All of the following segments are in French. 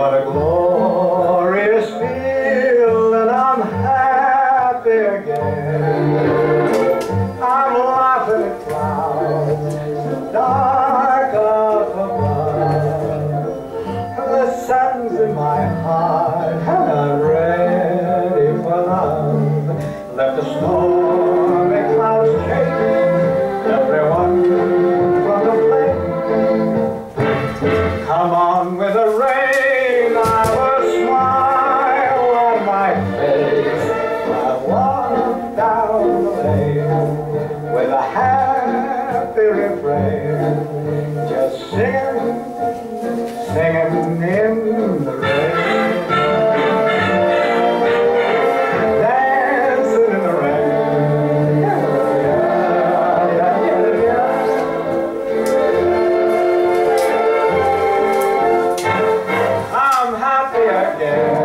What a glorious feeling, I'm happy again. I'm laughing at clouds so dark up above. The sun's in my heart and I'm ready for love. Let the stormy clouds chase everyone from the flame. Come on with the rain, I will smile on my face. I walk down the lane with a happy refrain, just singing, singing in the rain. Dancing in the rain. I'm happy again.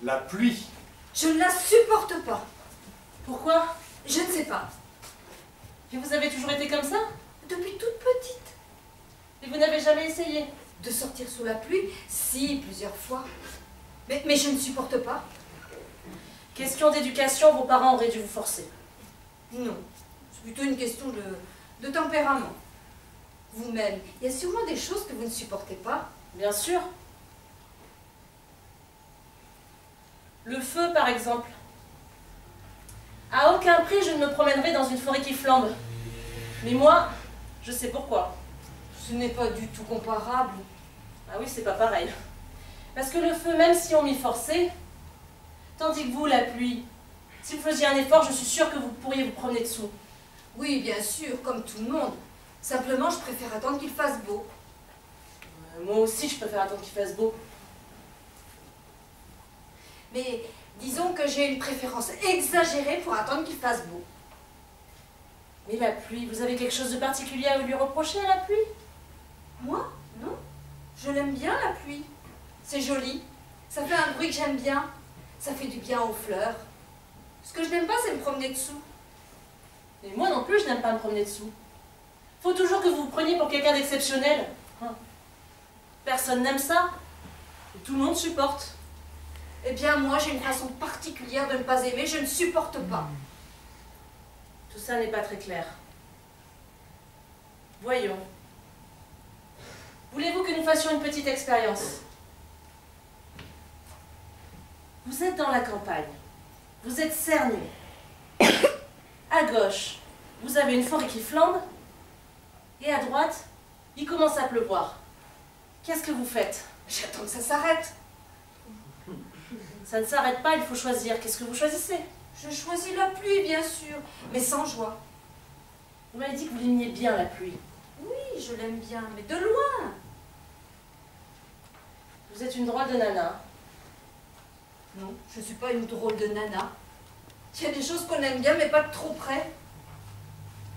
La pluie. Je ne la supporte pas. Pourquoi? Je ne sais pas. Et vous avez toujours été comme ça? Depuis toute petite. Et vous n'avez jamais essayé? De sortir sous la pluie? Si, plusieurs fois. Mais je ne supporte pas. Question d'éducation, vos parents auraient dû vous forcer. Non. C'est plutôt une question de tempérament. Vous-même, il y a sûrement des choses que vous ne supportez pas. Bien sûr. Le feu, par exemple. À aucun prix, je ne me promènerai dans une forêt qui flambe. Mais moi, je sais pourquoi. Ce n'est pas du tout comparable. Ah oui, c'est pas pareil. Parce que le feu, même si on m'y forçait, tandis que vous, la pluie, si vous faisiez un effort, je suis sûre que vous pourriez vous promener dessous. Oui, bien sûr, comme tout le monde. Simplement, je préfère attendre qu'il fasse beau. Moi aussi, je préfère attendre qu'il fasse beau. Mais disons que j'ai une préférence exagérée pour attendre qu'il fasse beau. Mais la pluie, vous avez quelque chose de particulier à lui reprocher à la pluie? Moi? Non. Je l'aime bien, la pluie. C'est joli. Ça fait un bruit que j'aime bien. Ça fait du bien aux fleurs. Ce que je n'aime pas, c'est me promener dessous. Et moi non plus, je n'aime pas me promener dessous. Faut toujours que vous vous preniez pour quelqu'un d'exceptionnel. Personne n'aime ça. Et tout le monde supporte. Eh bien, moi, j'ai une façon particulière de ne pas aimer. Je ne supporte pas. Tout ça n'est pas très clair. Voyons. Voulez-vous que nous fassions une petite expérience? Vous êtes dans la campagne. Vous êtes cerné. À gauche, vous avez une forêt qui flambe. Et à droite, il commence à pleuvoir. Qu'est-ce que vous faites? J'attends que ça s'arrête. Ça ne s'arrête pas, il faut choisir. Qu'est-ce que vous choisissez? Je choisis la pluie, bien sûr, mais sans joie. Vous m'avez dit que vous l'aimiez bien, la pluie. Oui, je l'aime bien, mais de loin. Vous êtes une drôle de nana. Non, je ne suis pas une drôle de nana. Il y a des choses qu'on aime bien, mais pas de trop près.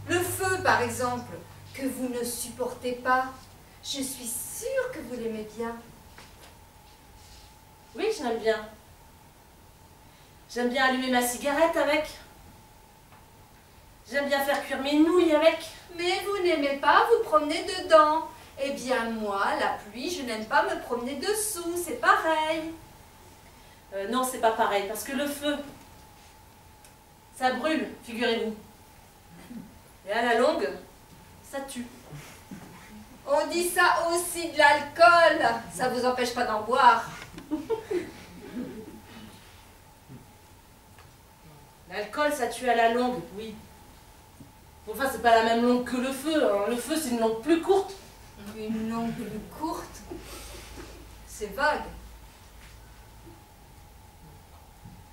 Le feu, par exemple, que vous ne supportez pas. Je suis sûre que vous l'aimez bien. Oui, je l'aime bien. J'aime bien allumer ma cigarette avec. J'aime bien faire cuire mes nouilles avec. Mais vous n'aimez pas vous promener dedans. Eh bien moi, la pluie, je n'aime pas me promener dessous, c'est pareil. Non, c'est pas pareil, parce que le feu, ça brûle, figurez-vous. Et à la longue, ça tue. On dit ça aussi de l'alcool. Ça vous empêche pas d'en boire. L'alcool, ça tue à la longue, oui. Enfin, c'est pas la même longue que le feu. Hein. Le feu, c'est une longue plus courte. Une longue plus courte? C'est vague.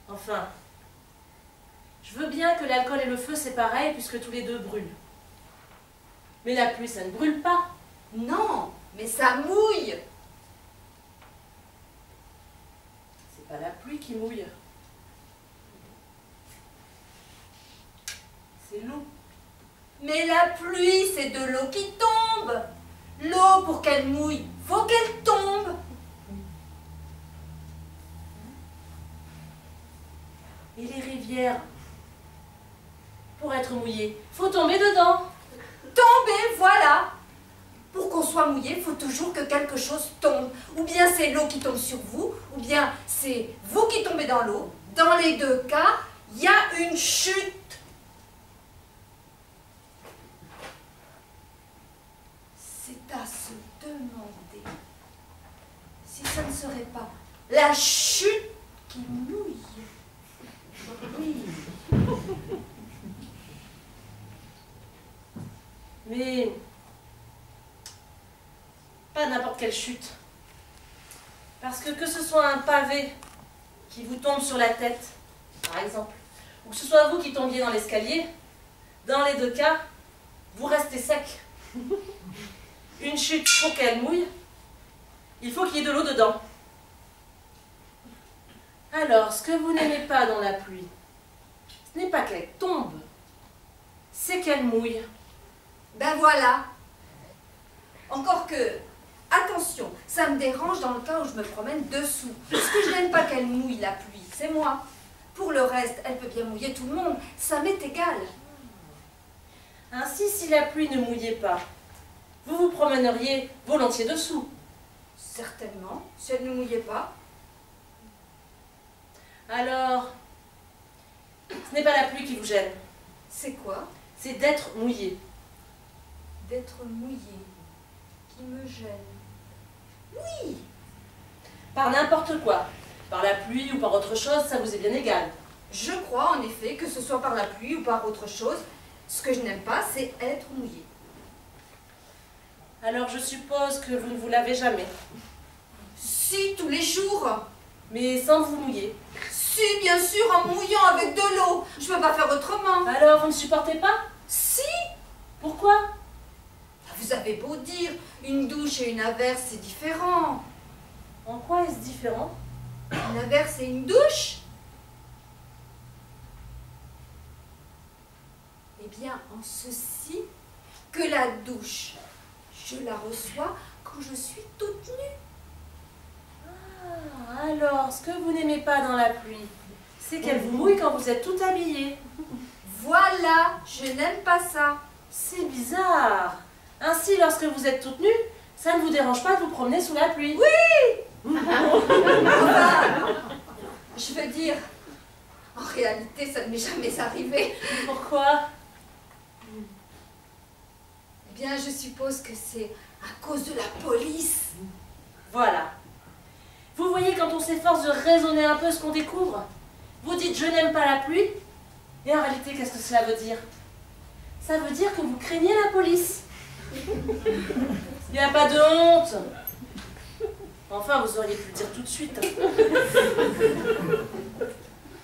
Enfin, je veux bien que l'alcool et le feu, c'est pareil, puisque tous les deux brûlent. Mais la pluie, ça ne brûle pas. Non, mais ça mouille. C'est pas la pluie qui mouille. C'est l'eau. Mais la pluie, c'est de l'eau qui tombe. L'eau, pour qu'elle mouille, faut qu'elle tombe. rivière. Pour être mouillé, faut tomber dedans. Tomber, voilà. Pour qu'on soit mouillé, il faut toujours que quelque chose tombe. Ou bien c'est l'eau qui tombe sur vous, ou bien c'est vous qui tombez dans l'eau. Dans les deux cas, il y a une chute. C'est à se demander si ça ne serait pas la chute qui mouille. Oui. Mais pas n'importe quelle chute. Parce que ce soit un pavé qui vous tombe sur la tête, par exemple, ou que ce soit vous qui tombiez dans l'escalier, dans les deux cas, vous restez sec. Une chute, pour qu'elle mouille, il faut qu'il y ait de l'eau dedans. Alors, ce que vous n'aimez pas dans la pluie, ce n'est pas qu'elle tombe, c'est qu'elle mouille. Ben voilà. Encore que, attention, ça me dérange dans le cas où je me promène dessous. Parce que je n'aime pas qu'elle mouille la pluie, c'est moi. Pour le reste, elle peut bien mouiller tout le monde, ça m'est égal. Ainsi, si la pluie ne mouillait pas, vous vous promèneriez volontiers dessous. Certainement, si elle ne mouillait pas. Alors, ce n'est pas la pluie qui vous gêne, C'est quoi? c'est d'être mouillé. D'être mouillé, qui me gêne. Oui, Par n'importe quoi. Par la pluie ou par autre chose, ça vous est bien égal. je crois en effet que ce soit par la pluie ou par autre chose, ce que je n'aime pas, c'est être mouillé. Alors je suppose que vous ne vous lavez jamais, Si, tous les jours. mais sans vous mouiller. Si, bien sûr, en mouillant avec de l'eau. Je peux pas faire autrement. Alors vous ne supportez pas? Si, Pourquoi? vous avez beau dire, une douche et une averse, c'est différent. En quoi est-ce différent? Une averse et une douche? Eh bien, en ceci, que la douche, je la reçois quand je suis toute nue. Ah, alors, ce que vous n'aimez pas dans la pluie, c'est qu'elle vous mouille quand vous êtes tout habillé. Voilà, je n'aime pas ça. C'est bizarre. Ainsi, lorsque vous êtes toute nue, ça ne vous dérange pas de vous promener sous la pluie. Oui. Enfin, je veux dire, en réalité, ça ne m'est jamais arrivé. Pourquoi? Eh bien, je suppose que c'est à cause de la police. Voilà. Vous voyez, quand on s'efforce de raisonner un peu ce qu'on découvre, vous dites « je n'aime pas la pluie », et en réalité, qu'est-ce que cela veut dire? Ça veut dire que vous craignez la police. Il n'y a pas de honte. Enfin, vous auriez pu le dire tout de suite.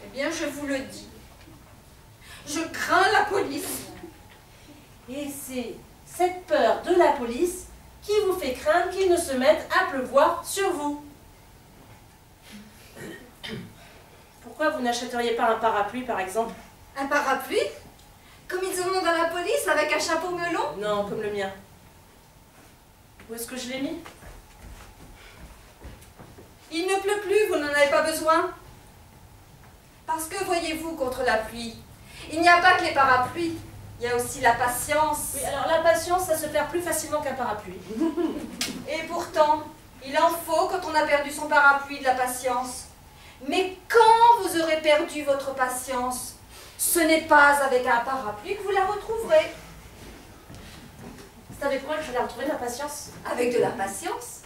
Eh bien, je vous le dis. Je crains la police. Et c'est cette peur de la police qui vous fait craindre qu'il ne se mette à pleuvoir sur vous. Pourquoi vous n'achèteriez pas un parapluie, par exemple? Un parapluie? Comme ils en ont dans la police, avec un chapeau melon? Non, comme le mien. Où est-ce que je l'ai mis? Il ne pleut plus, vous n'en avez pas besoin. Parce que, voyez-vous, contre la pluie, il n'y a pas que les parapluies, il y a aussi la patience. Oui, alors la patience, ça se perd plus facilement qu'un parapluie. Et pourtant, il en faut quand on a perdu son parapluie de la patience. Mais quand vous aurez perdu votre patience, ce n'est pas avec un parapluie que vous la retrouverez. C'est avec quoi que je vais la retrouver, ma patience? Avec de la patience.